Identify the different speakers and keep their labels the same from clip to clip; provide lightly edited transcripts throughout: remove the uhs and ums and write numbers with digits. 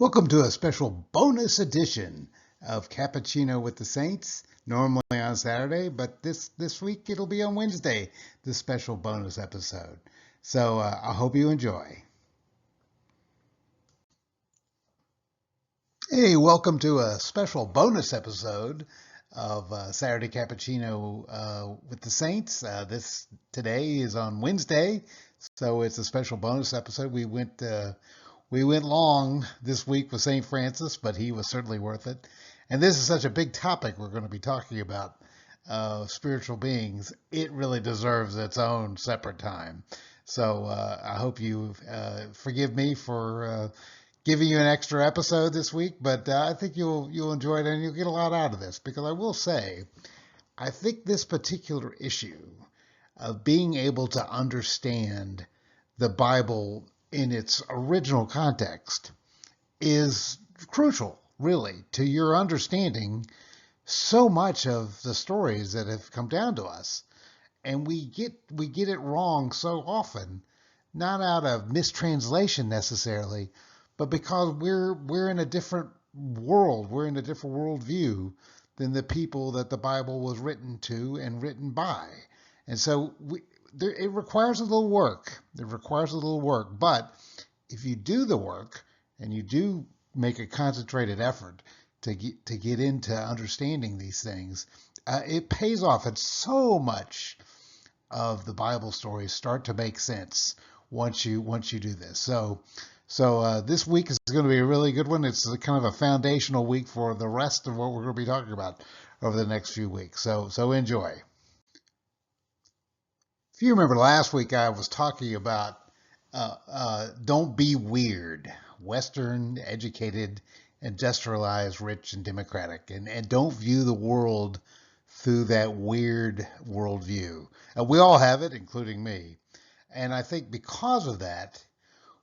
Speaker 1: Welcome to a special bonus edition of Cappuccino with the Saints. Normally on Saturday, but this week it'll be on Wednesday, this special bonus episode. So I hope you enjoy. Hey, welcome to a special bonus episode of Saturday Cappuccino with the Saints. This today is on Wednesday, so it's a special bonus episode. We went long this week with St. Francis, but he was certainly worth it. And this is such a big topic we're going to be talking about, spiritual beings. It really deserves its own separate time. So I hope you forgive me for giving you an extra episode this week, but I think you'll enjoy it and you'll get a lot out of this because I will say, I think this particular issue of being able to understand the Bible in its original context is crucial, really, to your understanding so much of the stories that have come down to us. And we get it wrong so often, not out of mistranslation necessarily, but because we're in a different world, we're in a different worldview than the people that the Bible was written to and written by. And so it requires a little work. It requires a little work. But if you do the work and you do make a concentrated effort to get into understanding these things, it pays off. And so much of the Bible stories start to make sense once you do this. So this week is going to be a really good one. It's kind of a foundational week for the rest of what we're going to be talking about over the next few weeks. So enjoy. If you remember last week, I was talking about don't be weird, Western, educated, industrialized, rich, and democratic, and don't view the world through that weird worldview. We all have it, including me, and I think because of that,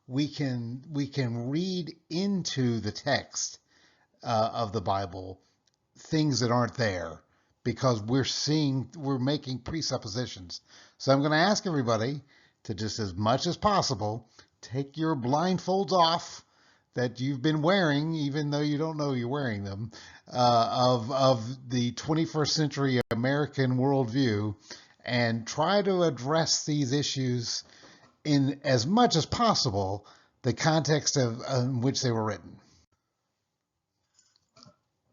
Speaker 1: we can read into the text of the Bible things that aren't there because we're making presuppositions. So I'm going to ask everybody to, just as much as possible, take your blindfolds off that you've been wearing, even though you don't know you're wearing them, of the 21st century American worldview, and try to address these issues in as much as possible the context of in which they were written.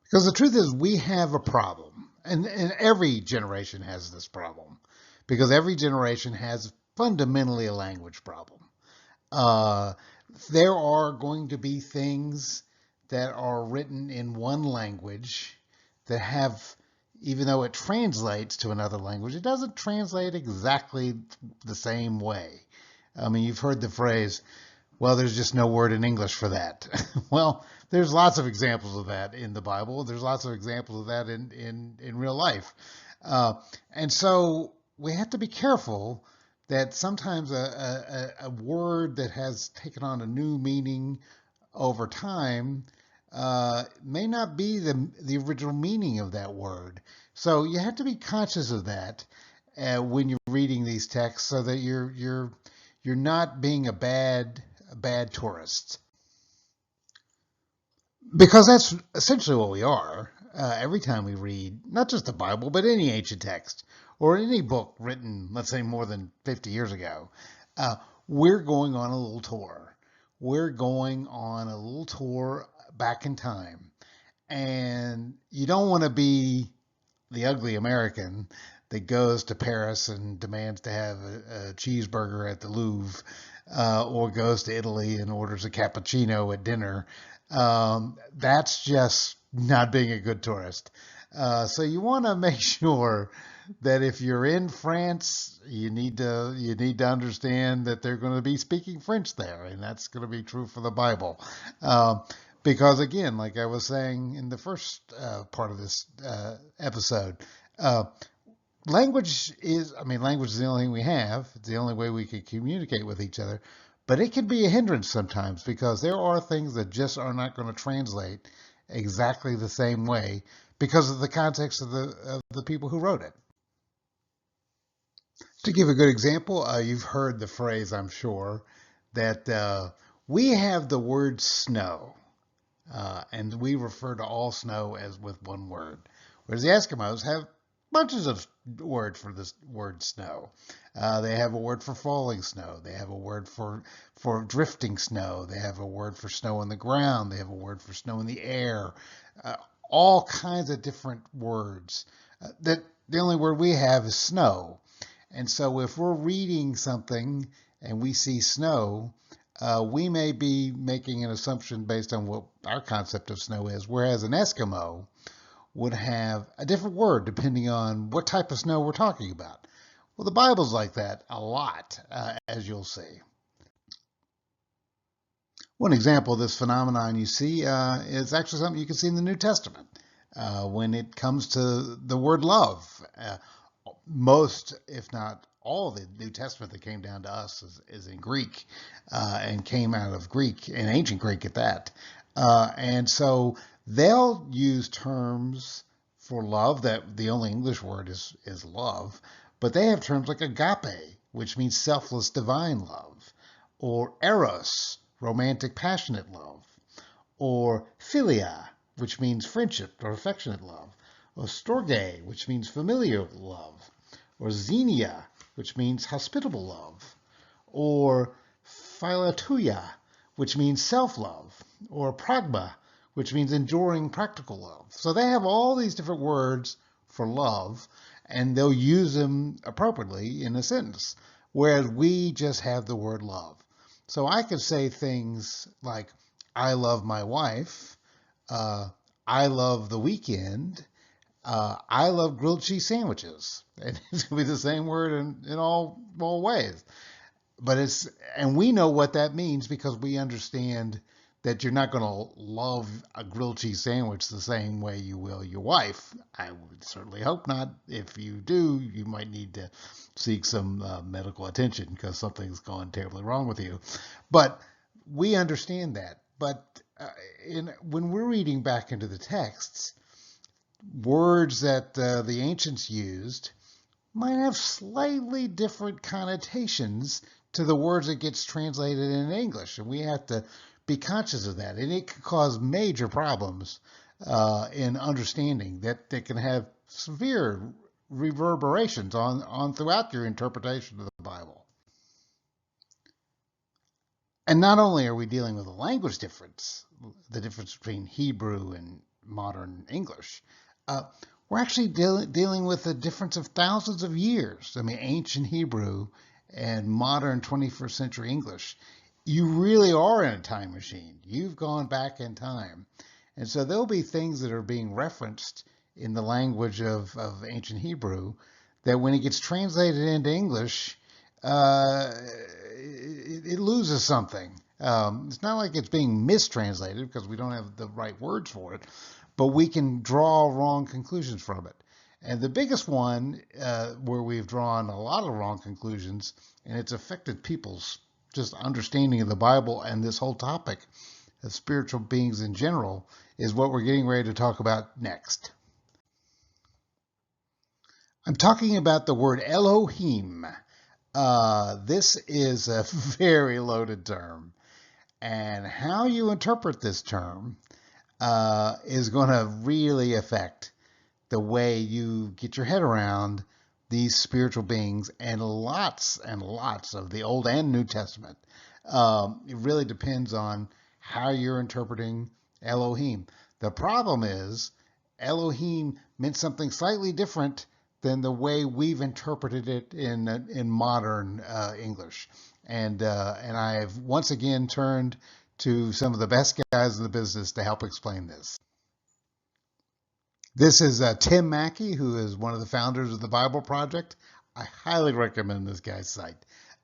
Speaker 1: Because the truth is, we have a problem, and every generation has this problem, because every generation has fundamentally a language problem. Uh, there are going to be things that are written in one language that have, even though it translates to another language, it doesn't translate exactly the same way. I mean, you've heard the phrase, well, there's just no word in English for that. Well, there's lots of examples of that in the Bible. There's lots of examples of that in real life. And so we have to be careful that sometimes a word that has taken on a new meaning over time may not be the original meaning of that word. So you have to be conscious of that when you're reading these texts, so that you're not being a bad tourist, because that's essentially what we are. Every time we read not just the Bible but any ancient text or any book written, let's say, more than 50 years ago, uh, we're going on a little tour. We're going on a little tour back in time, and you don't want to be the ugly American that goes to Paris and demands to have a cheeseburger at the Louvre, or goes to Italy and orders a cappuccino at dinner. That's just not being a good tourist. So you want to make sure that if you're in France, you need to understand that they're going to be speaking French there, and that's going to be true for the Bible. Because again, like I was saying in the first part of this episode, uh, language is the only thing we have. It's the only way we can communicate with each other. But it can be a hindrance sometimes because there are things that just are not going to translate exactly the same way because of the context of the people who wrote it. To give a good example, you've heard the phrase, I'm sure, that we have the word snow. and we refer to all snow as with one word, whereas the Eskimos have bunches of words for this word snow. They have a word for falling snow. They have a word for drifting snow. They have a word for snow on the ground. They have a word for snow in the air. Uh, all kinds of different words. That the only word we have is snow. And so if we're reading something and we see snow, we may be making an assumption based on what our concept of snow is, whereas an Eskimo would have a different word depending on what type of snow we're talking about. Well, the Bible's like that a lot, as you'll see. One example of this phenomenon you see is actually something you can see in the New Testament when it comes to the word love. Most, if not all, the New Testament that came down to us is in Greek and came out of Greek, in ancient Greek at that. And so they'll use terms for love that the only English word is love, but they have terms like agape, which means selfless divine love, or eros, romantic passionate love, or philia, which means friendship or affectionate love, or storge, which means familiar love, or xenia, which means hospitable love, or philautia, which means self-love, or pragma, which means enduring practical love. So they have all these different words for love, and they'll use them appropriately in a sentence, whereas we just have the word love. So I could say things like, I love my wife, I love the weekend, I love grilled cheese sandwiches. And it's going to be the same word in all ways. But and we know what that means because we understand that you're not going to love a grilled cheese sandwich the same way you will your wife. I would certainly hope not. If you do, you might need to seek some medical attention because something's gone terribly wrong with you. But we understand that. But when we're reading back into the texts, words that the ancients used might have slightly different connotations to the words that gets translated in English, and we have to be conscious of that. And it can cause major problems in understanding that can have severe reverberations on throughout your interpretation of the Bible. And not only are we dealing with a language difference, the difference between Hebrew and modern English, we're actually dealing with a difference of thousands of years. I mean, ancient Hebrew and modern 21st century English. You really are in a time machine. You've gone back in time. And so there'll be things that are being referenced in the language of ancient Hebrew that when it gets translated into English, it loses something. It's not like it's being mistranslated because we don't have the right words for it, but we can draw wrong conclusions from it. And the biggest one where we've drawn a lot of wrong conclusions, and it's affected people's just understanding of the Bible and this whole topic of spiritual beings in general, is what we're getting ready to talk about next. I'm talking about the word Elohim. This is a very loaded term, and how you interpret this term is going to really affect the way you get your head around these spiritual beings and lots of the Old and New Testament. It really depends on how you're interpreting Elohim. The problem is Elohim meant something slightly different than the way we've interpreted it in modern English. And I've once again turned to some of the best guys in the business to help explain this. This is Tim Mackey, who is one of the founders of the Bible Project. I highly recommend this guy's site.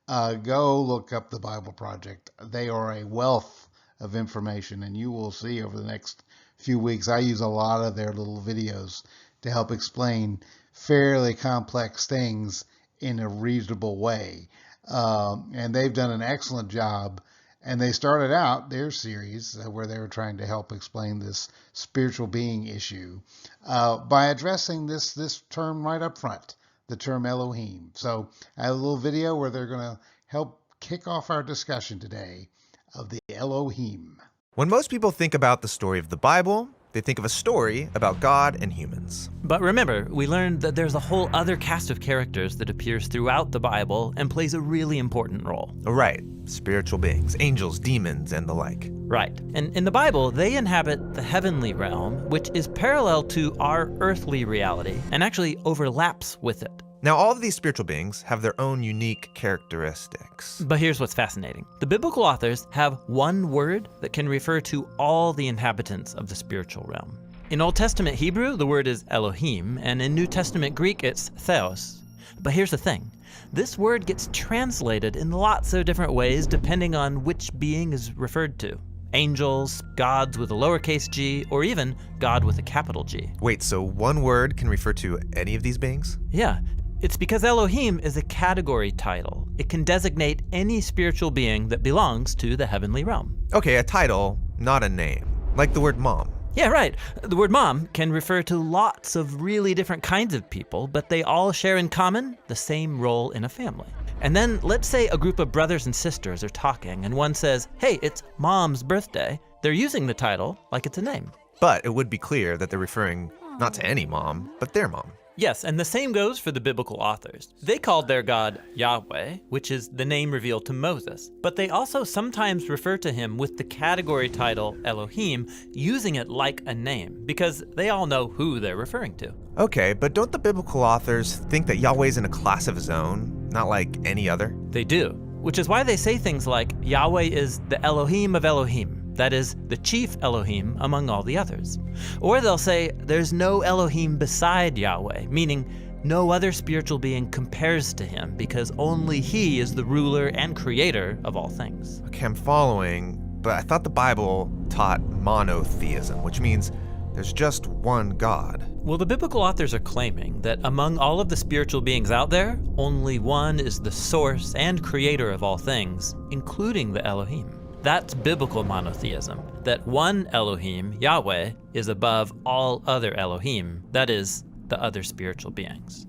Speaker 1: Go look up the Bible Project. They are a wealth of information, and you will see over the next few weeks, I use a lot of their little videos to help explain fairly complex things in a reasonable way. And they've done an excellent job. And they started out their series where they were trying to help explain this spiritual being issue by addressing this term right up front, the term Elohim. So I have a little video where they're going to help kick off our discussion today of the Elohim.
Speaker 2: When most people think about the story of the Bible, they think of a story about God and humans.
Speaker 3: But remember, we learned that there's a whole other cast of characters that appears throughout the Bible and plays a really important role.
Speaker 2: Right, spiritual beings, angels, demons, and the like.
Speaker 3: Right. And in the Bible, they inhabit the heavenly realm, which is parallel to our earthly reality and actually overlaps with it.
Speaker 2: Now, all of these spiritual beings have their own unique characteristics.
Speaker 3: But here's what's fascinating. The biblical authors have one word that can refer to all the inhabitants of the spiritual realm. In Old Testament Hebrew, the word is Elohim, and in New Testament Greek, it's theos. But here's the thing. This word gets translated in lots of different ways depending on which being is referred to. Angels, gods with a lowercase g, or even God with a capital G.
Speaker 2: Wait, so one word can refer to any of these beings?
Speaker 3: Yeah. It's because Elohim is a category title. It can designate any spiritual being that belongs to the heavenly realm.
Speaker 2: Okay, a title, not a name. Like the word mom.
Speaker 3: Yeah, right. The word mom can refer to lots of really different kinds of people, but they all share in common the same role in a family. And then let's say a group of brothers and sisters are talking and one says, hey, it's mom's birthday. They're using the title like it's a name.
Speaker 2: But it would be clear that they're referring not to any mom, but their mom.
Speaker 3: Yes, and the same goes for the biblical authors. They called their God Yahweh, which is the name revealed to Moses, but they also sometimes refer to him with the category title Elohim, using it like a name, because they all know who they're referring to.
Speaker 2: Okay, but don't the biblical authors think that Yahweh's in a class of his own, not like any other?
Speaker 3: They do, which is why they say things like Yahweh is the Elohim of Elohim. That is, the chief Elohim among all the others. Or they'll say, there's no Elohim beside Yahweh, meaning no other spiritual being compares to him because only he is the ruler and creator of all things.
Speaker 2: Okay, I'm following, but I thought the Bible taught monotheism, which means there's just one God.
Speaker 3: Well, the biblical authors are claiming that among all of the spiritual beings out there, only one is the source and creator of all things, including the Elohim. That's biblical monotheism, that one Elohim, Yahweh, is above all other Elohim, that is, the other spiritual beings.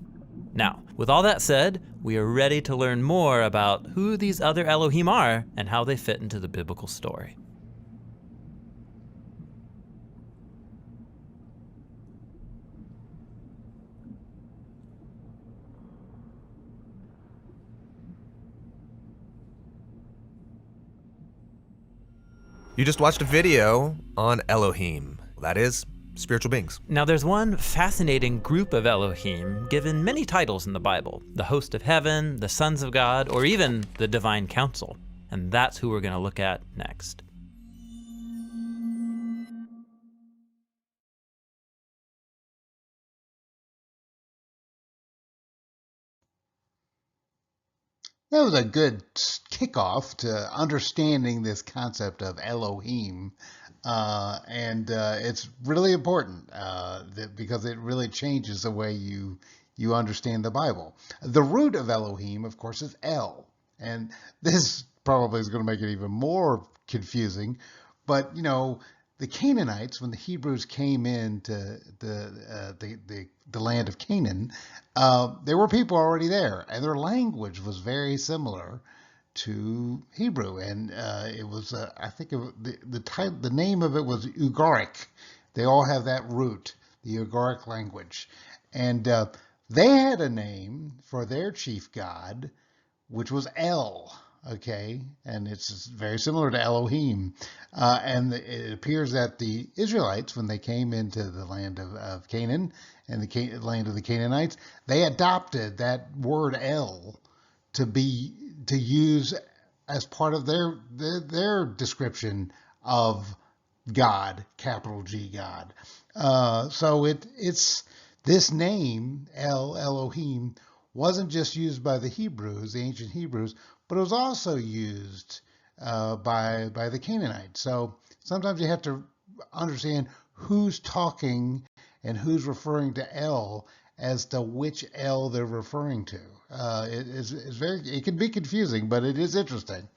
Speaker 3: Now, with all that said, we are ready to learn more about who these other Elohim are and how they fit into the biblical story.
Speaker 2: You just watched a video on Elohim, that is, spiritual beings.
Speaker 3: Now there's one fascinating group of Elohim given many titles in the Bible: the host of heaven, the sons of God, or even the divine council. And that's who we're going to look at next.
Speaker 1: That was a good kickoff to understanding this concept of Elohim. And it's really important because it really changes the way you understand the Bible. The root of Elohim, of course, is El. And this probably is going to make it even more confusing. But, the Canaanites, when the Hebrews came into the land of Canaan, there were people already there, and their language was very similar to Hebrew. And it was, I think, the name of it was Ugaric. They all have that root, the Ugaric language, and they had a name for their chief god, which was El. Okay, and it's very similar to Elohim. And it appears that the Israelites, when they came into the land of Canaan and the land of the Canaanites, they adopted that word El to use as part of their description of God, capital G God. So it's this name Elohim wasn't just used by the Hebrews, the ancient Hebrews, but it was also used by the Canaanites. So sometimes you have to understand who's talking and who's referring to El as to which El they're referring to. It can be confusing, but it is interesting.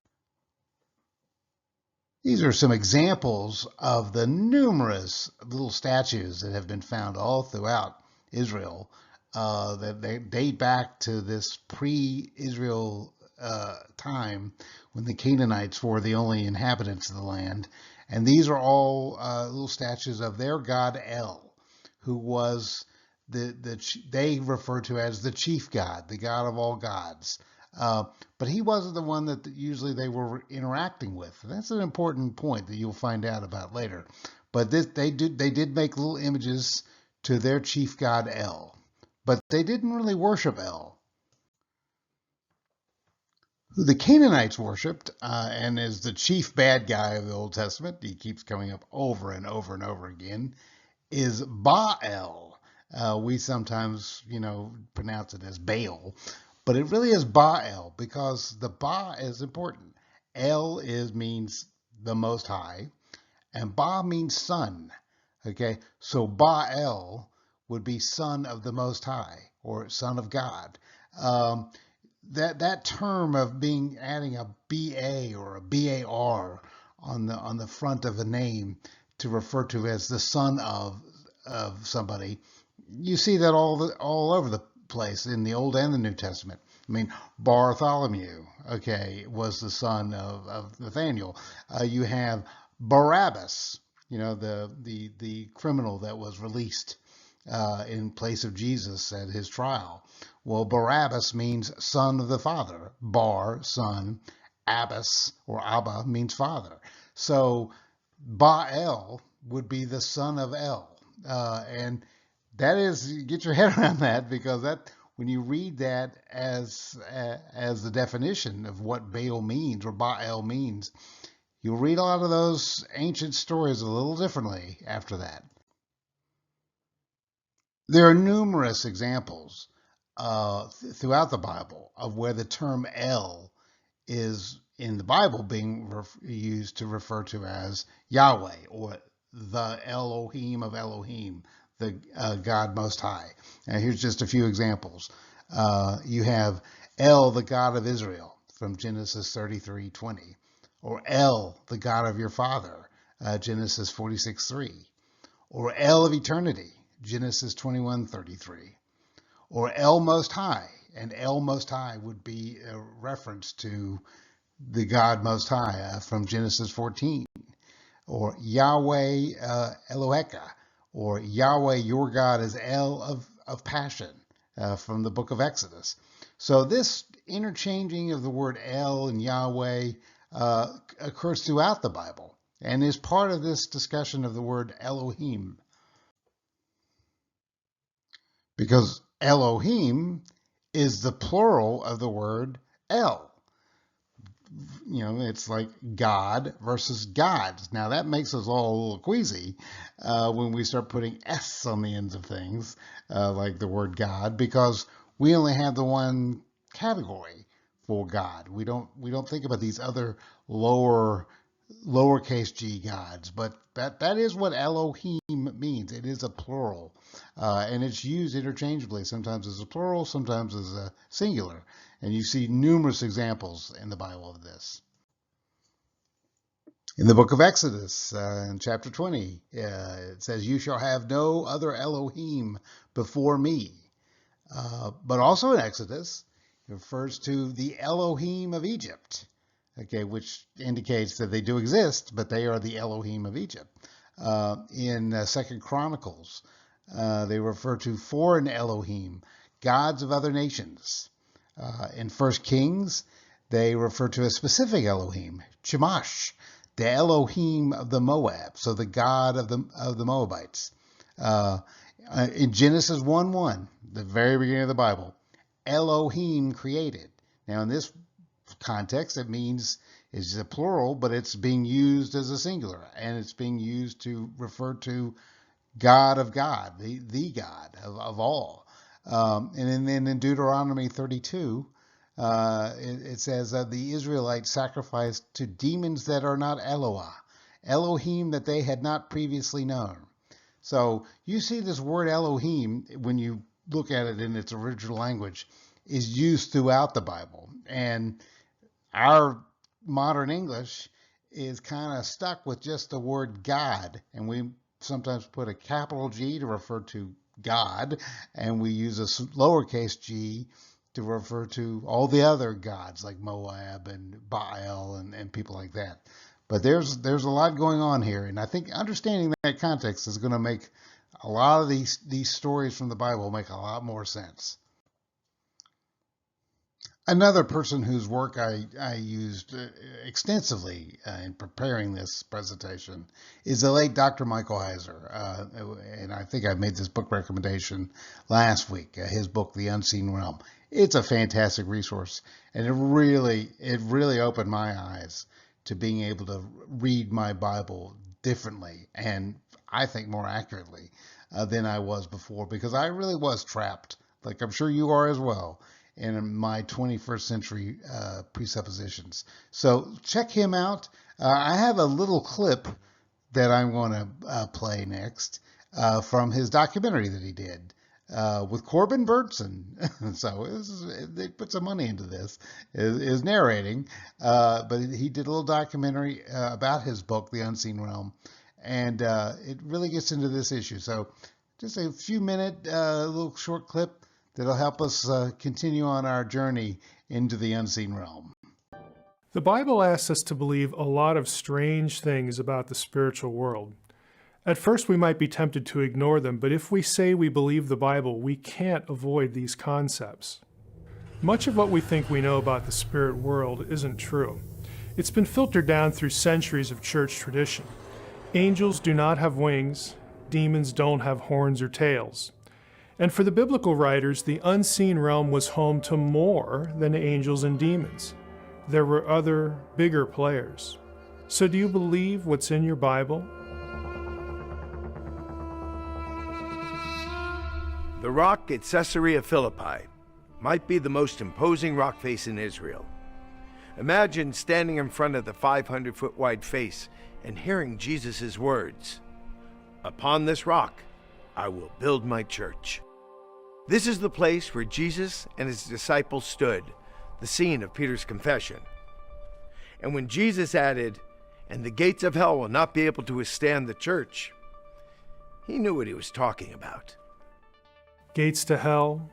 Speaker 1: These are some examples of the numerous little statues that have been found all throughout Israel that they date back to this pre-Israel time when the Canaanites were the only inhabitants of the land. And these are all little statues of their god El, who was they refer to as the chief god, the god of all gods. But he wasn't the one that usually they were interacting with. And that's an important point that you'll find out about later. But they did make little images to their chief god El, but they didn't really worship El. Who the Canaanites worshipped, and is the chief bad guy of the Old Testament, he keeps coming up over and over and over again, is Baal. We sometimes, pronounce it as Baal, but it really is Baal because the Ba is important. El means the Most High, and Ba means son. Okay, so Baal would be son of the Most High or son of God. That term of adding a BA or a BAR on the front of a name to refer to as the son of somebody, you see that all over the place in the Old and the New Testament. I mean, Bartholomew, okay, was the son of Nathaniel. You have Barabbas, the criminal that was released in place of Jesus at his trial. Well, Barabbas means son of the father. Bar, son. Abbas, or Abba, means father. So Baal would be the son of El. And that is, get your head around that, because when you read that as the definition of what Baal means or Baal means, you'll read a lot of those ancient stories a little differently after that. There are numerous examples throughout the Bible of where the term El is in the Bible being used to refer to as Yahweh, or the Elohim of Elohim, the God Most High. Now, here's just a few examples. You have El, the God of Israel, from Genesis 33:20, or El, the God of your father, Genesis 46:3, or El of eternity, Genesis 21:33, or El Most High, and El Most High would be a reference to the God Most High from Genesis 14, or Yahweh Eloheka, or Yahweh your God is El of passion from the book of Exodus. So this interchanging of the word El and Yahweh occurs throughout the Bible and is part of this discussion of the word Elohim. Because Elohim is the plural of the word El. It's like God versus gods. Now that makes us all a little queasy when we start putting S on the ends of things, like the word God, because we only have the one category for God. We don't think about these other lowercase g gods, but that is what Elohim means. It is a plural, and it's used interchangeably, sometimes as a plural, sometimes as a singular, and you see numerous examples in the Bible of this. In the book of Exodus, in chapter 20, it says, "You shall have no other Elohim before me." But also in Exodus, it refers to the Elohim of Egypt, okay, which indicates that they do exist, but they are the Elohim of Egypt. In 2 Chronicles, they refer to foreign Elohim, gods of other nations. In 1 Kings, they refer to a specific Elohim, Chemosh, the Elohim of the Moab, so the god of the Moabites. In Genesis 1:1, the very beginning of the Bible, Elohim created. Now in this context, it means it's a plural, but it's being used as a singular, and it's being used to refer to God of God, the God of all. And then in Deuteronomy 32, it says that the Israelites sacrificed to demons that are not Eloah, Elohim that they had not previously known. So you see this word Elohim, when you look at it in its original language, is used throughout the Bible. And our modern English is kind of stuck with just the word God, and we sometimes put a capital G to refer to God, and we use a lowercase g to refer to all the other gods like Moab and Baal and people like that. But there's a lot going on here, and I think understanding that context is going to make a lot of these stories from the Bible make a lot more sense. Another person whose work I used extensively in preparing this presentation is the late Dr. Michael Heiser. And I think I made this book recommendation last week, his book, The Unseen Realm. It's a fantastic resource, and it really opened my eyes to being able to read my Bible differently and I think more accurately than I was before, because I really was trapped, like I'm sure you are as well, in my 21st century presuppositions. So check him out. I have a little clip that I'm going to play next from his documentary that he did with Corbin Burnson. So they put some money into this, is narrating. But he did a little documentary about his book, The Unseen Realm, and it really gets into this issue. So just a few minute, little short clip that'll help us continue on our journey into the unseen realm.
Speaker 4: The Bible asks us to believe a lot of strange things about the spiritual world. At first we might be tempted to ignore them, but if we say we believe the Bible, we can't avoid these concepts. Much of what we think we know about the spirit world isn't true. It's been filtered down through centuries of church tradition. Angels do not have wings, demons don't have horns or tails. And for the biblical writers, the unseen realm was home to more than angels and demons. There were other, bigger players. So do you believe what's in your Bible?
Speaker 5: The rock at Caesarea Philippi might be the most imposing rock face in Israel. Imagine standing in front of the 500-foot wide face and hearing Jesus' words, "Upon this rock I will build my church." This is the place where Jesus and his disciples stood, the scene of Peter's confession. And when Jesus added, "And the gates of hell will not be able to withstand the church," he knew what he was talking about.
Speaker 4: Gates to hell?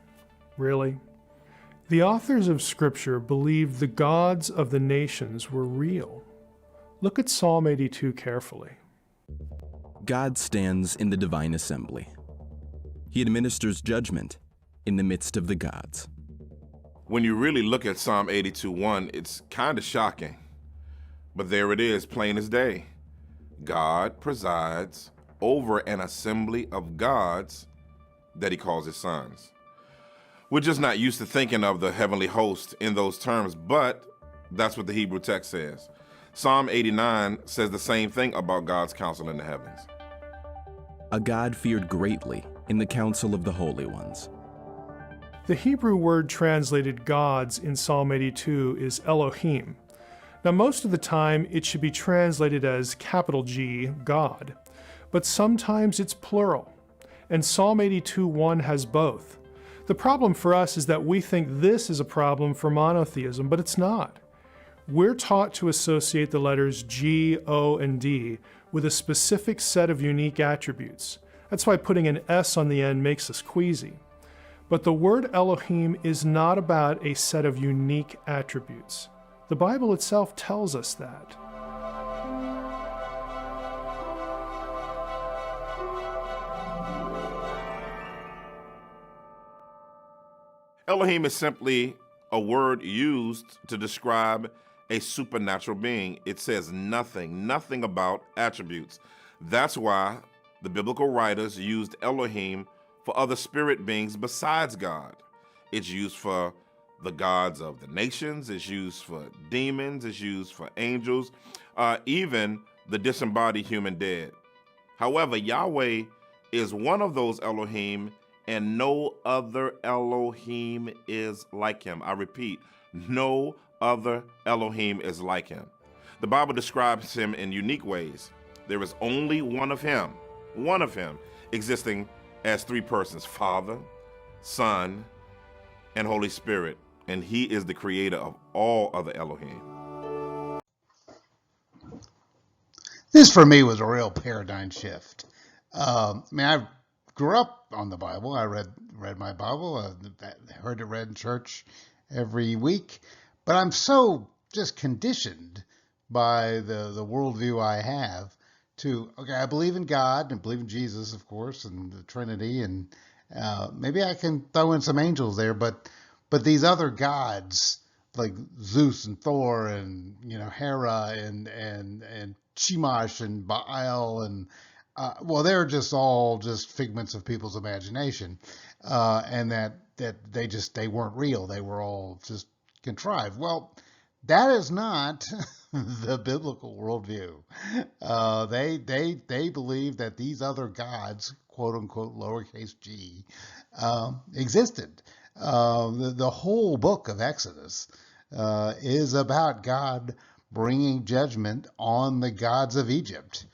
Speaker 4: Really? The authors of Scripture believed the gods of the nations were real. Look at Psalm 82 carefully.
Speaker 6: God stands in the divine assembly. He administers judgment in the midst of the gods.
Speaker 7: When you really look at Psalm 82:1, it's kind of shocking. But there it is, plain as day. God presides over an assembly of gods that he calls his sons. We're just not used to thinking of the heavenly host in those terms, but that's what the Hebrew text says. Psalm 89 says the same thing about God's counsel in the heavens.
Speaker 6: A God feared greatly in the council of the holy ones.
Speaker 4: The Hebrew word translated gods in Psalm 82 is Elohim. Now, most of the time, it should be translated as capital G, God, but sometimes it's plural, and Psalm 82:1 has both. The problem for us is that we think this is a problem for monotheism, but it's not. We're taught to associate the letters G, O, and D with a specific set of unique attributes. That's why putting an S on the end makes us queasy. But the word Elohim is not about a set of unique attributes. The Bible itself tells us that.
Speaker 7: Elohim is simply a word used to describe a supernatural being. It says nothing about attributes. That's why the biblical writers used Elohim for other spirit beings besides God. It's used for the gods of the nations, it's used for demons, it's used for angels, even the disembodied human dead. However, Yahweh is one of those Elohim, and no other Elohim is like him. I repeat, no other Elohim is like him. The Bible describes him in unique ways. There is only one of him, existing as three persons, Father, Son, and Holy Spirit, and he is the creator of all other Elohim.
Speaker 1: This for me was a real paradigm shift. I've grew up on the Bible. I read my Bible. Heard it read in church every week. But I'm so just conditioned by the worldview I have to, okay, I believe in God and believe in Jesus, of course, and the Trinity, and maybe I can throw in some angels there, but these other gods like Zeus and Thor and Hera and Shamash and Baal and well, they're just all just figments of people's imagination, and that they weren't real. They were all just contrived. Well, that is not the biblical worldview. They believe that these other gods, quote unquote lowercase g, existed. The whole book of Exodus is about God bringing judgment on the gods of Egypt.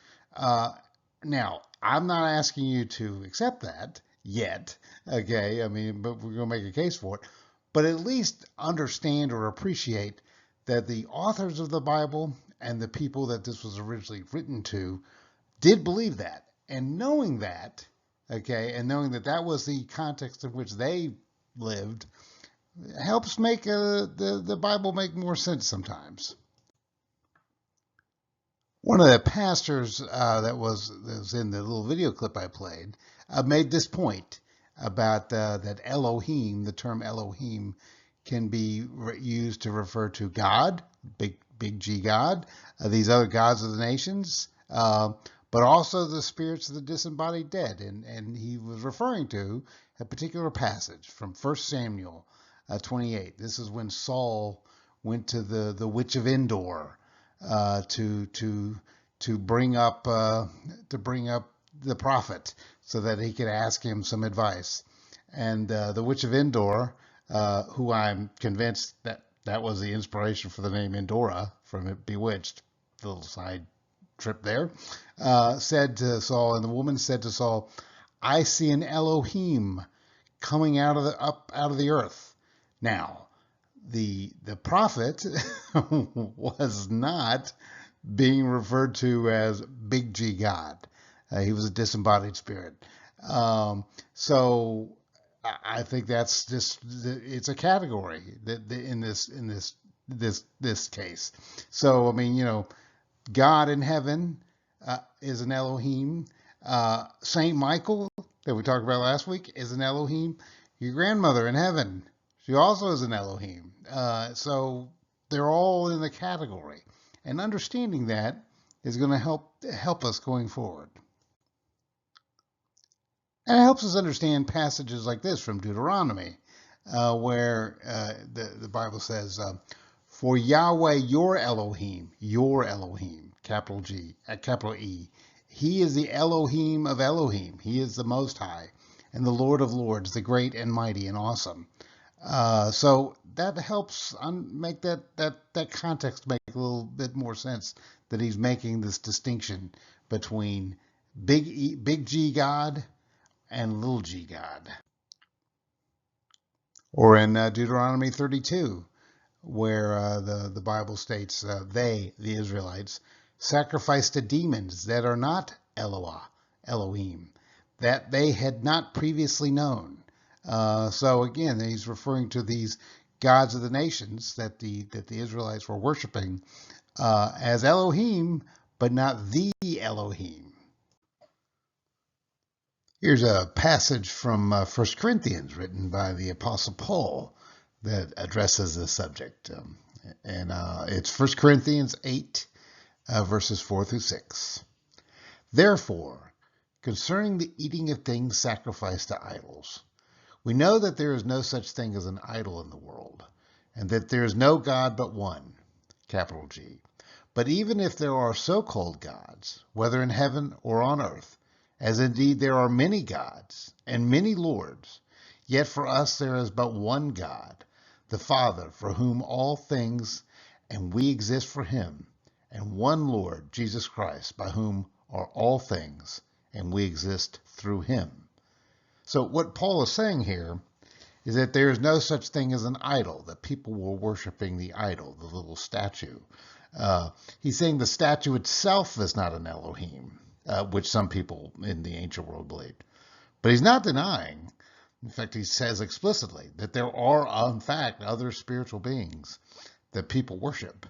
Speaker 1: Now, I'm not asking you to accept that yet, okay? I mean, but we're going to make a case for it. But at least understand or appreciate that the authors of the Bible and the people that this was originally written to did believe that. And knowing that, okay, and knowing that that was the context in which they lived, helps make the Bible make more sense sometimes. One of the pastors that was in the little video clip I played made this point about that Elohim, the term Elohim, can be used to refer to God, big G God, these other gods of the nations, but also the spirits of the disembodied dead. And he was referring to a particular passage from 1 Samuel 28. This is when Saul went to the witch of Endor to bring up the prophet so that he could ask him some advice. And the witch of Endor, who I'm convinced that was the inspiration for the name Endora from Bewitched, the little side trip there, said to Saul, and the woman said to Saul, "I see an Elohim coming out of the earth." Now, the prophet was not being referred to as big G God. He was a disembodied spirit. So I think that's just, it's a category that in this case. So I mean, God in heaven is an Elohim. Saint Michael that we talked about last week is an Elohim. Your grandmother in heaven, she also is an Elohim. So they're all in the category, and understanding that is going to help us going forward. And it helps us understand passages like this from Deuteronomy, where the Bible says, "For Yahweh your Elohim, capital G, capital E, He is the Elohim of Elohim. He is the Most High, and the Lord of Lords, the great and mighty and awesome." So that helps make that context make a little bit more sense, that he's making this distinction between big G God and little g God. Or in Deuteronomy 32, where the Bible states they, the Israelites, sacrificed to demons that are not Elohim, that they had not previously known. So again, he's referring to these gods of the nations that the Israelites were worshiping as Elohim, but not the Elohim. Here's a passage from 1 Corinthians written by the Apostle Paul that addresses this subject. And it's 1 Corinthians 8, verses 4 through 6. "Therefore, concerning the eating of things sacrificed to idols, we know that there is no such thing as an idol in the world, and that there is no God but one, capital G. But even if there are so-called gods, whether in heaven or on earth, as indeed there are many gods and many lords, yet for us there is but one God, the Father, for whom all things, and we exist for him, and one Lord, Jesus Christ, by whom are all things, and we exist through him." So what Paul is saying here is that there is no such thing as an idol, that people were worshiping the idol, the little statue. He's saying the statue itself is not an Elohim, which some people in the ancient world believed. But he's not denying, in fact, he says explicitly that there are, in fact, other spiritual beings that people worship.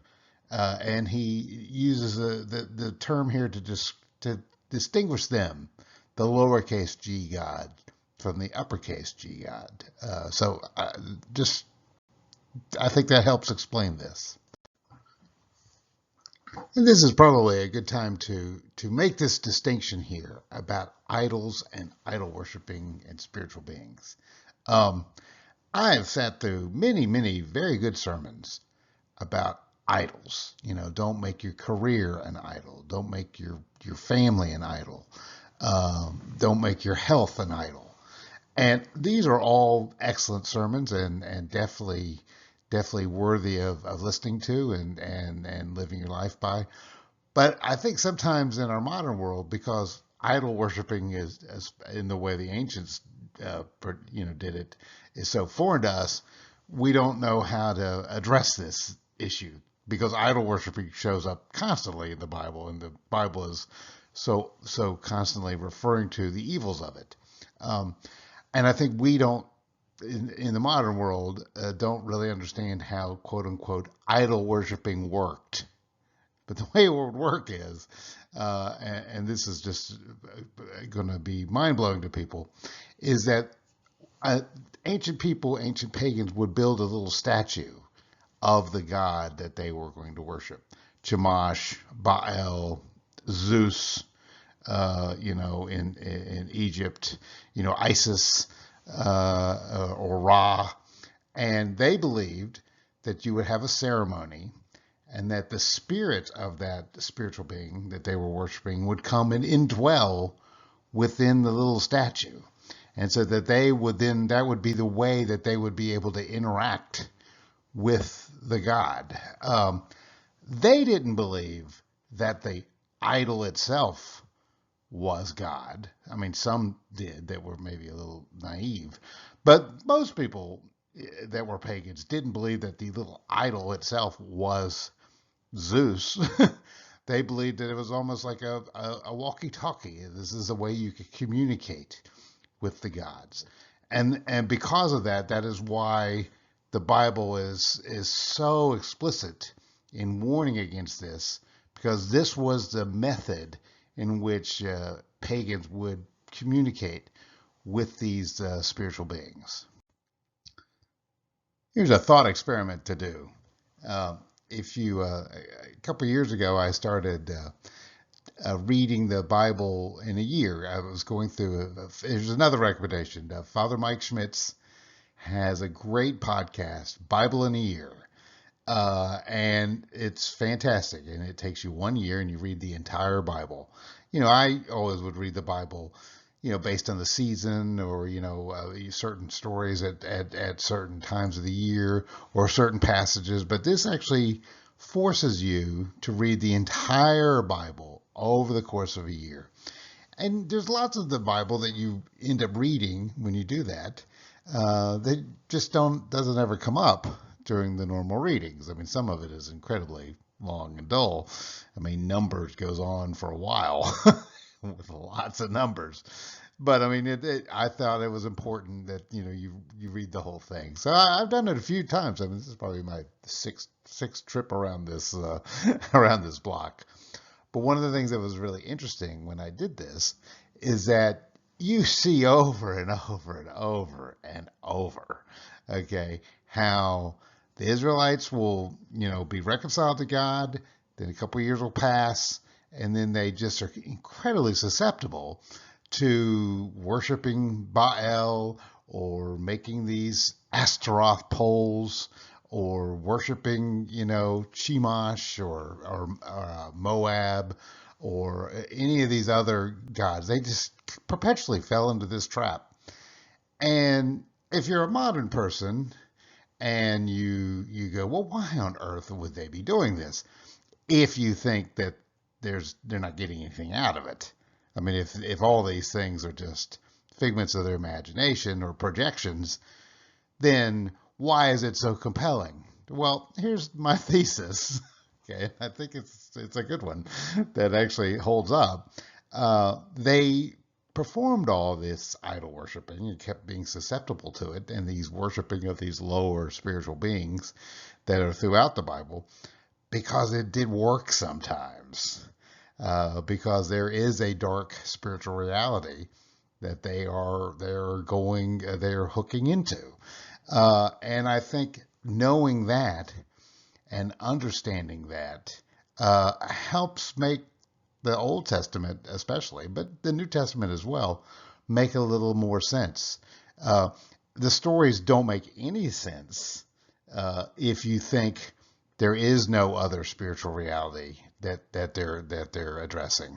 Speaker 1: And he uses the term here to distinguish them, the lowercase g God from the uppercase g God. I think that helps explain this. And this is probably a good time to make this distinction here about idols and idol worshiping and spiritual beings. I have sat through many, many very good sermons about idols. Don't make your career an idol. Don't make your family an idol. Don't make your health an idol. And these are all excellent sermons and definitely worthy of listening to and living your life by. But I think sometimes in our modern world, because idol worshiping is in the way the ancients did it, is so foreign to us, we don't know how to address this issue, because idol worshiping shows up constantly in the Bible, and the Bible is so constantly referring to the evils of it. And I think we don't, in the modern world, don't really understand how, quote unquote, idol worshiping worked. But the way it would work is, and this is just going to be mind-blowing to people, is that ancient pagans would build a little statue of the god that they were going to worship. Chemosh, Baal, Zeus, in Egypt, Isis, or Ra. And they believed that you would have a ceremony, and that the spirit of that spiritual being that they were worshiping would come and indwell within the little statue. And so that that would be the way that they would be able to interact with the god. They didn't believe that the idol itself was God. I mean, some did that were maybe a little naive, but most people that were pagans didn't believe that the little idol itself was Zeus. They believed that it was almost like a walkie-talkie. This is a way you could communicate with the gods. And because of that, that is why the Bible is so explicit in warning against this, because this was the method in which pagans would communicate with these spiritual beings. Here's a thought experiment to do. A couple of years ago, I started reading the Bible in a year. I was going through, here's another recommendation. Father Mike Schmitz has a great podcast, Bible in a Year. And it's fantastic. And it takes you 1 year and you read the entire Bible. I always would read the Bible, based on the season, or, certain stories at certain times of the year, or certain passages. But this actually forces you to read the entire Bible over the course of a year. And there's lots of the Bible that you end up reading when you do that. They just doesn't ever come up during the normal readings. I mean, some of it is incredibly long and dull. I mean, Numbers goes on for a while with lots of numbers. But I mean, I thought it was important that you read the whole thing. So I've done it a few times. I mean, this is probably my sixth trip around this around this block. But one of the things that was really interesting when I did this is that you see over and over and over and over, okay, how the Israelites will, be reconciled to God. Then a couple of years will pass, and then they just are incredibly susceptible to worshiping Baal, or making these Astaroth poles, or worshiping, Chemosh or Moab, or any of these other gods. They just perpetually fell into this trap. And if you're a modern person and you go, well, why on earth would they be doing this? If you think that they're not getting anything out of it. I mean, if all these things are just figments of their imagination or projections, then why is it so compelling? Well, here's my thesis. Okay, I think it's a good one that actually holds up. They performed all this idol worshiping and kept being susceptible to it, and these worshiping of these lower spiritual beings that are throughout the Bible, because it did work sometimes. Because there is a dark spiritual reality that they're hooking into. And I think knowing that and understanding that helps make the Old Testament especially, but the New Testament as well, make a little more sense. The stories don't make any sense if you think there is no other spiritual reality that they're addressing.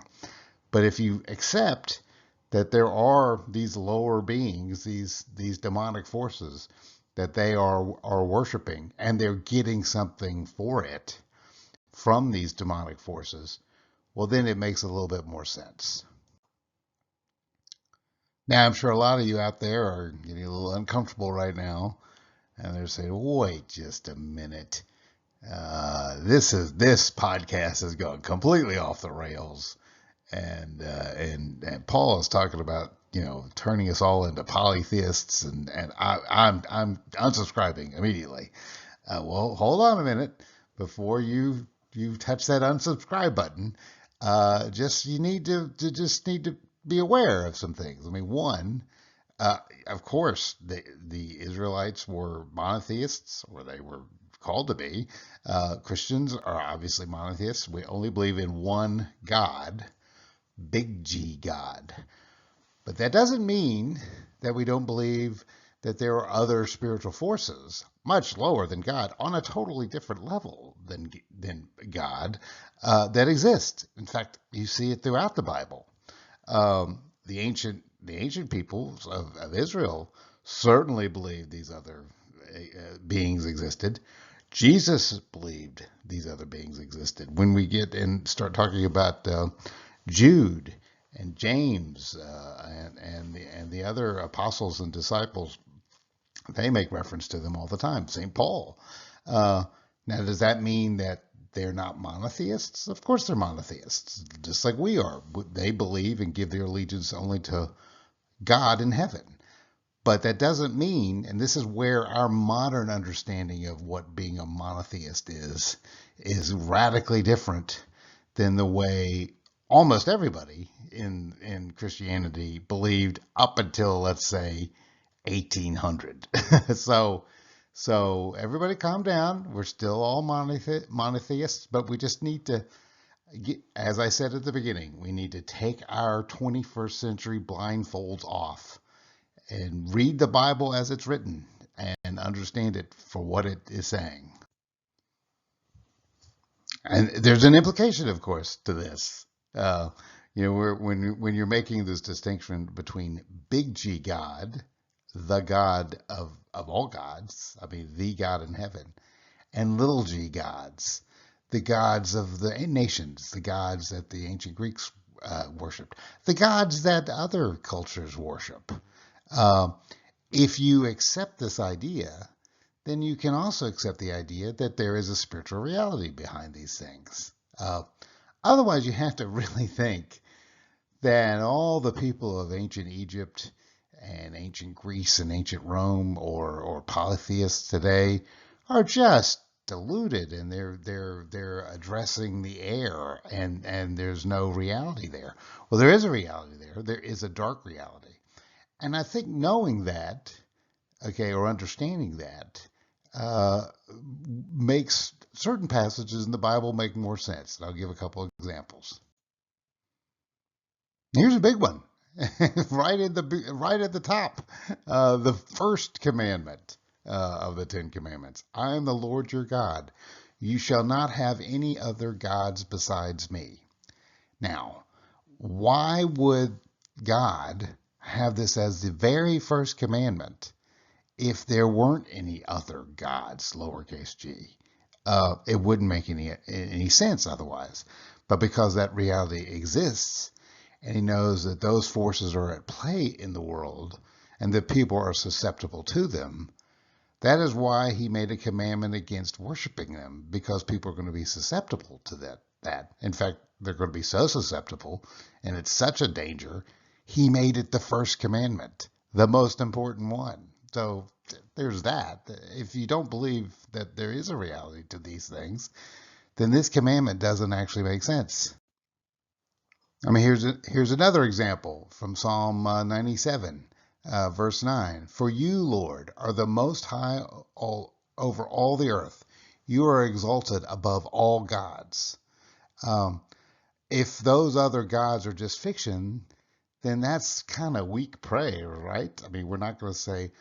Speaker 1: But if you accept that there are these lower beings, these demonic forces that they are worshiping, and they're getting something for it from these demonic forces, well, then it makes a little bit more sense. Now, I'm sure a lot of you out there are getting a little uncomfortable right now, and they're saying, wait just a minute. This podcast has gone completely off the rails, and Paul is talking about turning us all into polytheists, and I'm unsubscribing immediately. Well, hold on a minute before you touch that unsubscribe button. You need to be aware of some things. I mean, one, of course, the Israelites were monotheists, or they were called to be. Christians are obviously monotheists. We only believe in one God, big G God. But that doesn't mean that we don't believe that there are other spiritual forces much lower than God, on a totally different level than God, that exist. In fact, you see it throughout the Bible. The ancient peoples of Israel certainly believed these other beings existed. Jesus believed these other beings existed. When we get and start talking about Jude and James and the other apostles and disciples, they make reference to them all the time. St. Paul. Now, does that mean that they're not monotheists? Of course they're monotheists, just like we are. They believe and give their allegiance only to God in heaven. But that doesn't mean, and this is where our modern understanding of what being a monotheist is radically different than the way almost everybody in Christianity believed up until, let's say, 1800. So everybody calm down. We're still all monotheists, but we just need to, as I said at the beginning, we need to take our 21st century blindfolds off and read the Bible as it's written and understand it for what it is saying. And there's an implication, of course, to this. When you're making this distinction between big G God, the God of all gods, I mean, the God in heaven, and little g gods, the gods of the nations, the gods that the ancient Greeks worshipped, the gods that other cultures worship. If you accept this idea, then you can also accept the idea that there is a spiritual reality behind these things. Otherwise, you have to really think that all the people of ancient Egypt and ancient Greece and ancient Rome or polytheists today are just deluded, and they're addressing the air, and there's no reality there. Well, there is a reality there. There is a dark reality. And I think knowing that, or understanding that, makes certain passages in the Bible make more sense. And I'll give a couple of examples. Here's a big one, right at the top, the first commandment of the Ten Commandments. I am the Lord your God. You shall not have any other gods besides me. Now, why would God have this as the very first commandment if there weren't any other gods, lowercase g? It wouldn't make any sense otherwise. But because that reality exists, and he knows that those forces are at play in the world and that people are susceptible to them, that is why he made a commandment against worshiping them, because people are going to be susceptible to that. In fact, they're going to be so susceptible, and it's such a danger, he made it the first commandment, the most important one. So there's that. If you don't believe that there is a reality to these things, then this commandment doesn't actually make sense. I mean, here's another example from Psalm 97, verse 9. For you, Lord, are the most high over all the earth. You are exalted above all gods. If those other gods are just fiction, then that's kind of weak prayer, right? I mean, we're not going to say,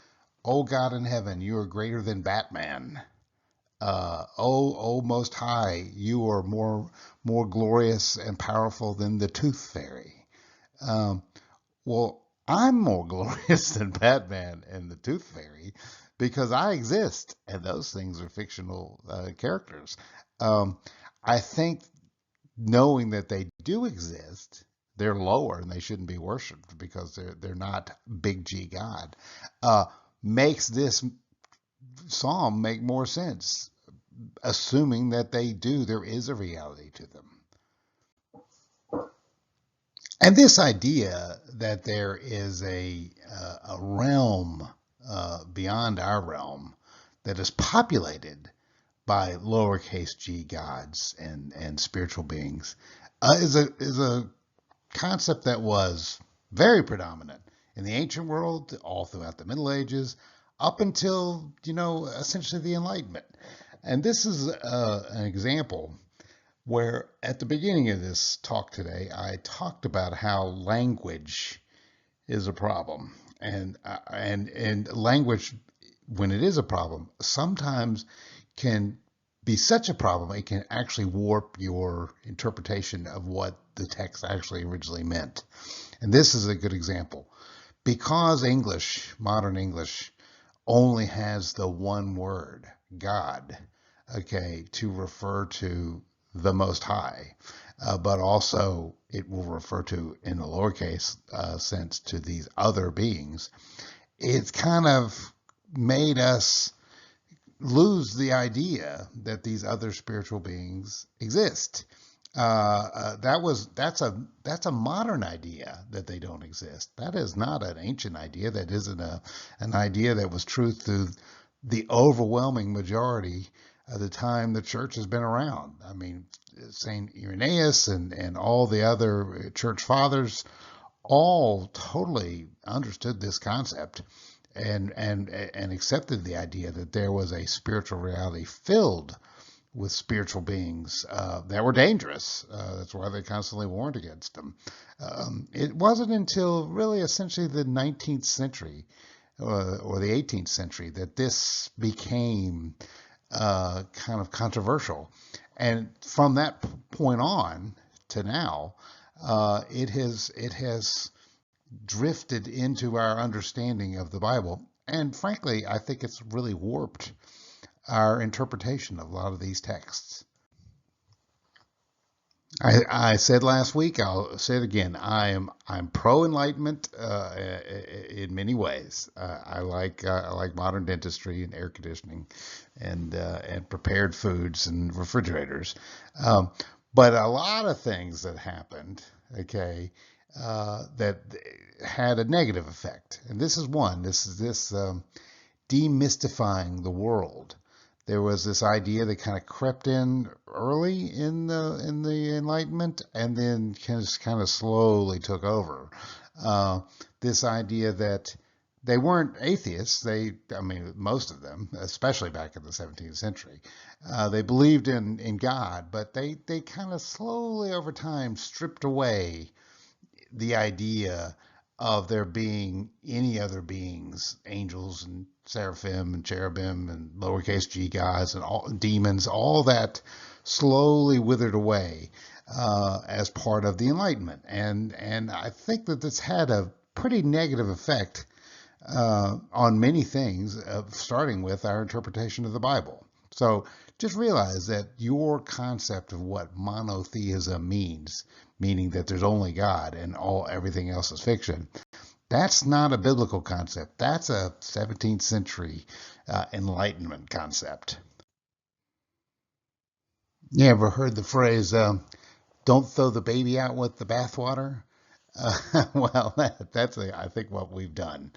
Speaker 1: oh God in heaven, you are greater than Batman. Oh Most High, you are more glorious and powerful than the Tooth Fairy. Well, I'm more glorious than Batman and the Tooth Fairy because I exist, and those things are fictional characters. I think knowing that they do exist, they're lower and they shouldn't be worshipped because they're not big G God, makes this psalm make more sense, assuming that there is a reality to them. And this idea that there is a realm beyond our realm that is populated by lowercase g gods and spiritual beings is a concept that was very predominant in the ancient world, all throughout the Middle Ages, up until, essentially the Enlightenment. And this is an example where at the beginning of this talk today, I talked about how language is a problem. And language, when it is a problem, sometimes can be such a problem, it can actually warp your interpretation of what the text actually originally meant. And this is a good example. Because English, modern English, only has the one word, God, okay, to refer to the Most High, but also it will refer to, in the lowercase sense, to these other beings. It's kind of made us lose the idea that these other spiritual beings exist. That's a modern idea that they don't exist. That is not an ancient idea. That isn't an idea that was true through the overwhelming majority of the time the church has been around. I mean, Saint Irenaeus and all the other church fathers all totally understood this concept and accepted the idea that there was a spiritual reality filled with spiritual beings that were dangerous. That's why they constantly warned against them. It wasn't until really essentially the 19th century or the 18th century that this became kind of controversial. And from that point on to now, it has drifted into our understanding of the Bible. And frankly, I think it's really warped our interpretation of a lot of these texts. I said last week, I'll say it again, I'm pro-enlightenment in many ways. I like modern dentistry and air conditioning and prepared foods and refrigerators. But a lot of things that happened, okay, that had a negative effect. And this is one. This is demystifying the world. There was this idea that kind of crept in early in the Enlightenment, and then kind of slowly took over. This idea that they weren't atheists. Most of them, especially back in the 17th century, they believed in God, but they kind of slowly over time stripped away the idea of there being any other beings, angels and seraphim and cherubim and lowercase g gods and all demons, all that slowly withered away as part of the Enlightenment. And I think that this had a pretty negative effect on many things, starting with our interpretation of the Bible. So just realize that your concept of what monotheism means, meaning that there's only God and everything else is fiction, that's not a biblical concept. That's a 17th century Enlightenment concept. You ever heard the phrase, don't throw the baby out with the bathwater? Well, that's I think what we've done.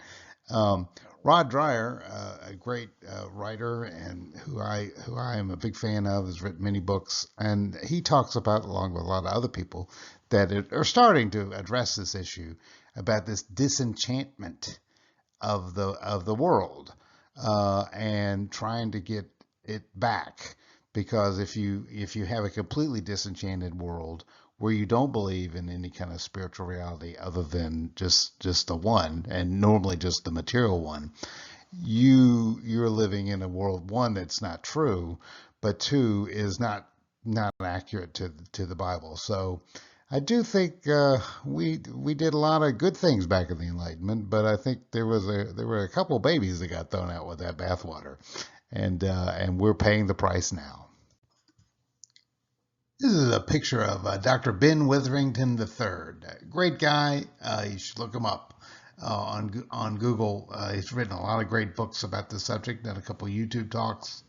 Speaker 1: Um, Rod Dreyer, a great writer and who I am a big fan of, has written many books, and he talks about, along with a lot of other people, that are starting to address this issue about this disenchantment of the world, and trying to get it back. Because if you have a completely disenchanted world where you don't believe in any kind of spiritual reality other than just the one, and normally just the material one, you're living in a world, one, that's not true, but two, is not accurate to the Bible. So I do think we did a lot of good things back in the Enlightenment, but I think there were a couple babies that got thrown out with that bathwater, and we're paying the price now. This is a picture of Dr. Ben Witherington III. Great guy. You should look him up on Google. He's written a lot of great books about this subject, done a couple YouTube talks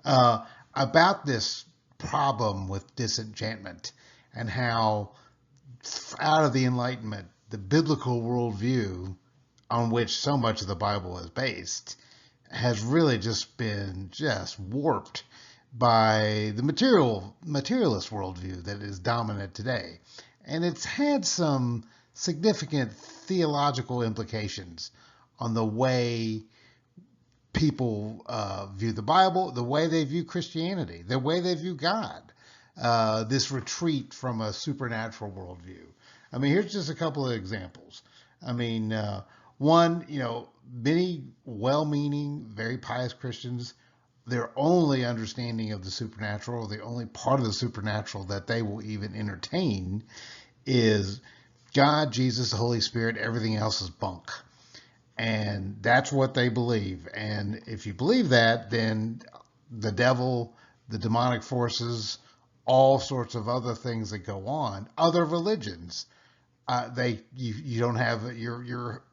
Speaker 1: about this problem with disenchantment, and how out of the Enlightenment, the biblical worldview on which so much of the Bible is based has really just been warped by the materialist worldview that is dominant today. And it's had some significant theological implications on the way people view the Bible, the way they view Christianity, the way they view God. This retreat from a supernatural worldview. I mean, here's just a couple of examples. I mean, one, many well-meaning, very pious Christians, their only understanding of the supernatural, the only part of the supernatural that they will even entertain, is God, Jesus, the Holy Spirit. Everything else is bunk. And that's what they believe. And if you believe that, then the devil, the demonic forces, all sorts of other things that go on, other religions, you don't have, you're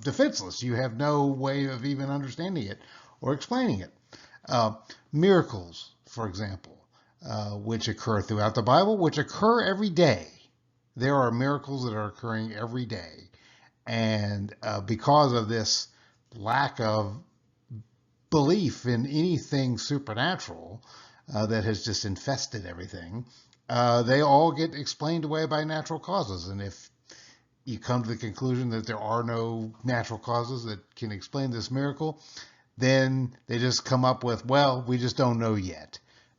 Speaker 1: defenseless. You have no way of even understanding it or explaining it. Miracles, for example, which occur throughout the Bible, which occur every day. There are miracles that are occurring every day. And because of this lack of belief in anything supernatural that has just infested everything, they all get explained away by natural causes. And if you come to the conclusion that there are no natural causes that can explain this miracle, then they just come up with, well, we just don't know yet.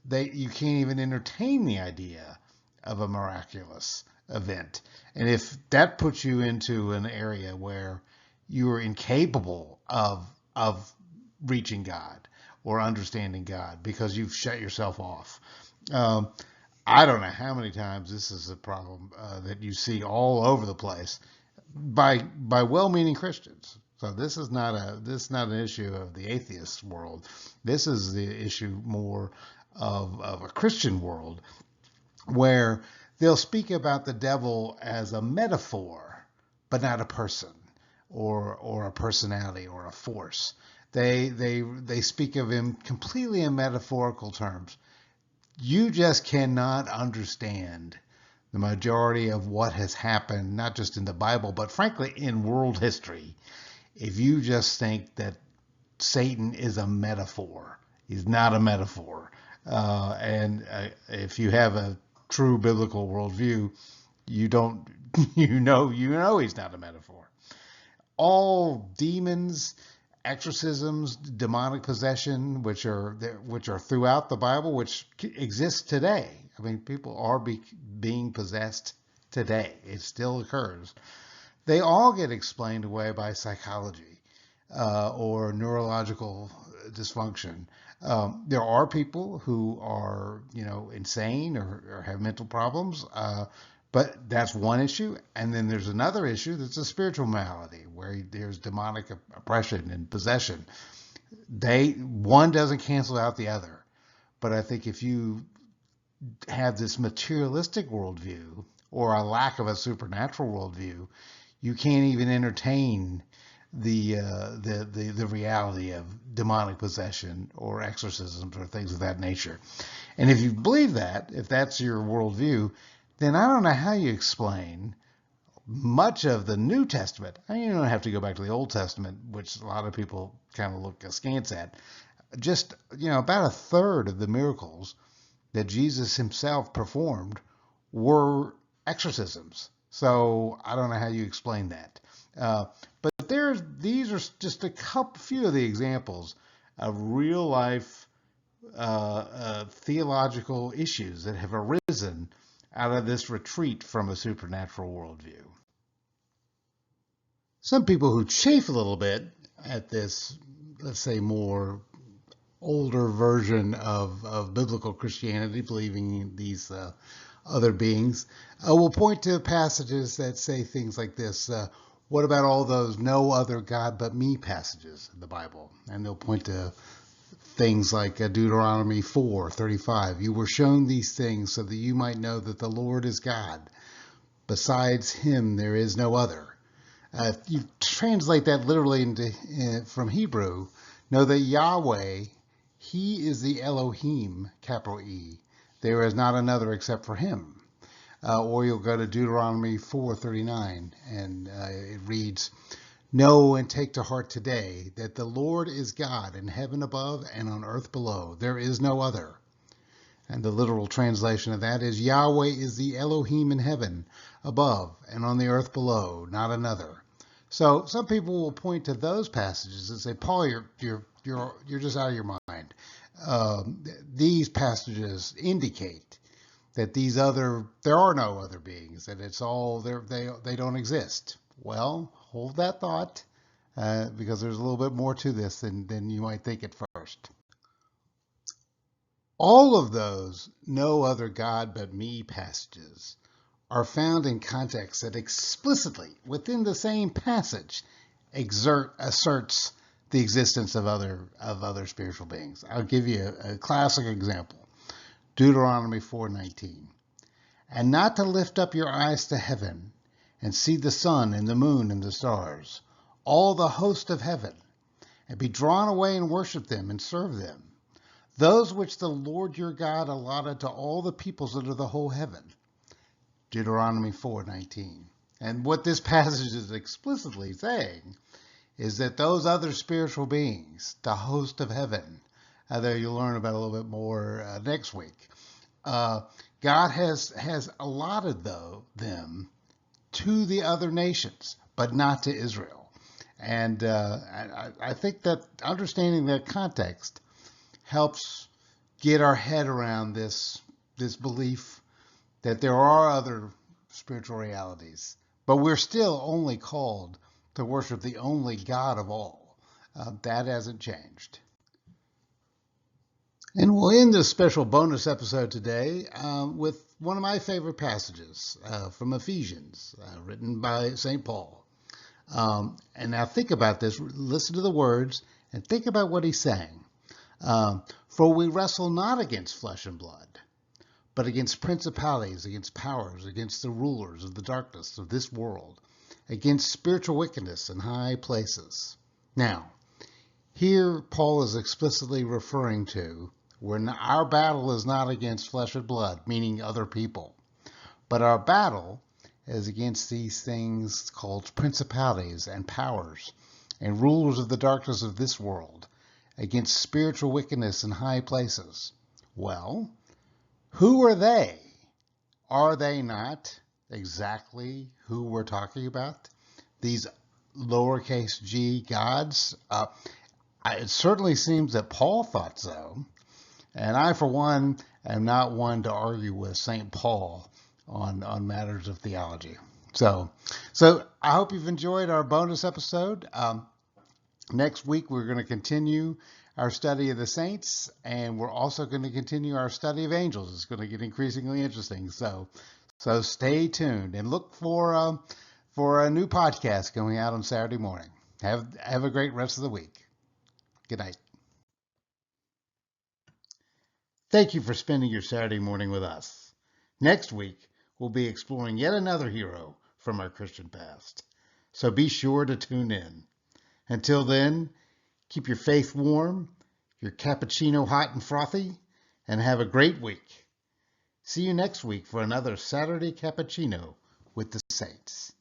Speaker 1: You can't even entertain the idea of a miraculous event. And if that puts you into an area where you are incapable of reaching God or understanding God because you've shut yourself off, I don't know how many times this is a problem that you see all over the place by well-meaning Christians. So this is not an issue of the atheist world. This is the issue more of a Christian world, where they'll speak about the devil as a metaphor, but not a person or a personality or a force. They speak of him completely in metaphorical terms. You just cannot understand the majority of what has happened, not just in the Bible, but frankly in world history, if you just think that Satan is a metaphor. He's not a metaphor. And if you have a true biblical worldview, you know he's not a metaphor. All demons, exorcisms, demonic possession, which are throughout the Bible, which exist today. I mean, people are being possessed today. It still occurs. They all get explained away by psychology or neurological dysfunction. There are people who are, insane or have mental problems, but that's one issue. And then there's another issue that's a spiritual malady where there's demonic oppression and possession. One doesn't cancel out the other. But I think if you have this materialistic worldview or a lack of a supernatural worldview, you can't even entertain the reality of demonic possession or exorcisms or things of that nature. And if you believe that, if that's your worldview, then I don't know how you explain much of the New Testament, and you don't have to go back to the Old Testament, which a lot of people kind of look askance at, just, about a third of the miracles that Jesus himself performed were exorcisms. So I don't know how you explain that. But these are just few of the examples of real life theological issues that have arisen out of this retreat from a supernatural worldview. Some people who chafe a little bit at this, let's say, more older version of biblical Christianity, believing in these other beings, will point to passages that say things like this. What about all those no other God but me passages in the Bible? And they'll point to things like Deuteronomy 4:35. You were shown these things so that you might know that the Lord is God. Besides him, there is no other. If you translate that literally from Hebrew, know that Yahweh, he is the Elohim, capital E. There is not another except for him. Or you'll go to Deuteronomy 4:39, and it reads, know and take to heart today that the Lord is God in heaven above and on earth below. There is no other. And the literal translation of that is Yahweh is the Elohim in heaven above and on the earth below, not another. So some people will point to those passages and say, Paul, you're just out of your mind. These passages indicate that there are no other beings, that it's all they don't exist. Well, hold that thought, because there's a little bit more to this than you might think at first. All of those no other God but me passages are found in contexts that explicitly, within the same passage, asserts the existence of other spiritual beings. I'll give you a classic example. Deuteronomy 4:19. And not to lift up your eyes to heaven and see the sun and the moon and the stars, all the host of heaven, and be drawn away and worship them and serve them, those which the Lord your God allotted to all the peoples under the whole heaven. Deuteronomy 4:19. And what this passage is explicitly saying is that those other spiritual beings, the host of heaven, that you'll learn about a little bit more next week, God has allotted them to the other nations, but not to Israel. And I think that understanding that context helps get our head around this belief that there are other spiritual realities, but we're still only called to worship the only God of all. That hasn't changed. And we'll end this special bonus episode today with one of my favorite passages from Ephesians, written by St. Paul. And now think about this, listen to the words, and think about what he's saying. For we wrestle not against flesh and blood, but against principalities, against powers, against the rulers of the darkness of this world, against spiritual wickedness in high places. Now, here Paul is explicitly referring to when our battle is not against flesh and blood, meaning other people, but our battle is against these things called principalities and powers and rulers of the darkness of this world, against spiritual wickedness in high places. Well, who are they? Are they not exactly who we're talking about? These lowercase g gods? It certainly seems that Paul thought so. And I, for one, am not one to argue with St. Paul on matters of theology. So I hope you've enjoyed our bonus episode. Next week, we're going to continue our study of the saints, and we're also going to continue our study of angels. It's going to get increasingly interesting. So stay tuned and look for a new podcast going out on Saturday morning. Have a great rest of the week. Good night. Thank you for spending your Saturday morning with us. Next week, we'll be exploring yet another hero from our Christian past. So be sure to tune in. Until then, keep your faith warm, your cappuccino hot and frothy, and have a great week. See you next week for another Saturday Cappuccino with the Saints.